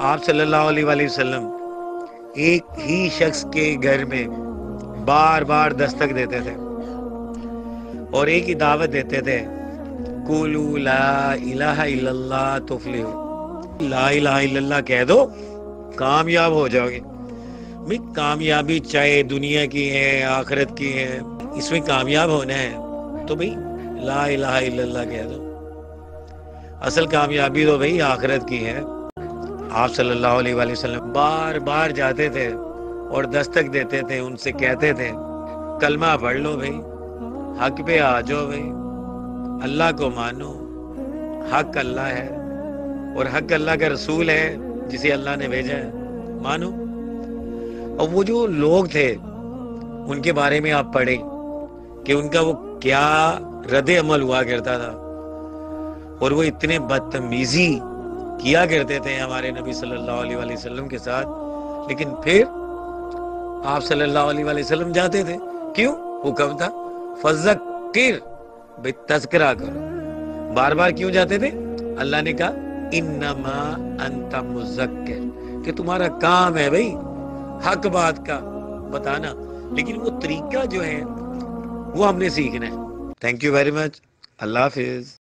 آپ صلی اللہ علیہ وآلہ وسلم ایک ہی شخص کے گھر میں بار بار دستک دیتے تھے اور ایک ہی دعوت دیتے تھے، قولوا لا الہ الا اللہ تفلحوا، لا الہ الا اللہ کہہ دو کامیاب ہو جاؤ گے۔ بھئی کامیابی چاہے دنیا کی ہے آخرت کی ہے، اس میں کامیاب ہونا ہے تو بھئی لا الہ الا اللہ کہہ دو۔ اصل کامیابی تو بھئی آخرت کی ہے۔ آپ صلی اللہ علیہ وآلہ وسلم بار بار جاتے تھے اور دستک دیتے تھے، ان سے کہتے تھے کلمہ پڑھ لو بھئی، حق پہ آ جاؤ بھئی، اللہ کو مانو، حق اللہ ہے اور حق اللہ کا رسول ہے جسے اللہ نے بھیجا ہے، مانو۔ اور وہ جو لوگ تھے ان کے بارے میں آپ پڑھیں کہ ان کا وہ کیا رد عمل ہوا کرتا تھا، اور وہ اتنے بدتمیزی کیا کرتے تھے ہمارے نبی صلی اللہ علیہ وآلہ وسلم کے ساتھ، لیکن پھر آپ صلی اللہ علیہ وآلہ وسلم جاتے تھے۔ کیوں؟ حکم تھا فذکر، بھئی تذکرہ کرو۔ بار بار کیوں جاتے تھے؟ اللہ نے کہا انما انت مذکر، کہ تمہارا کام ہے بھئی حق بات کا بتانا، لیکن وہ طریقہ جو ہے وہ ہم نے سیکھنا ہے۔ تھینک یو ویری مچ، اللہ حافظ۔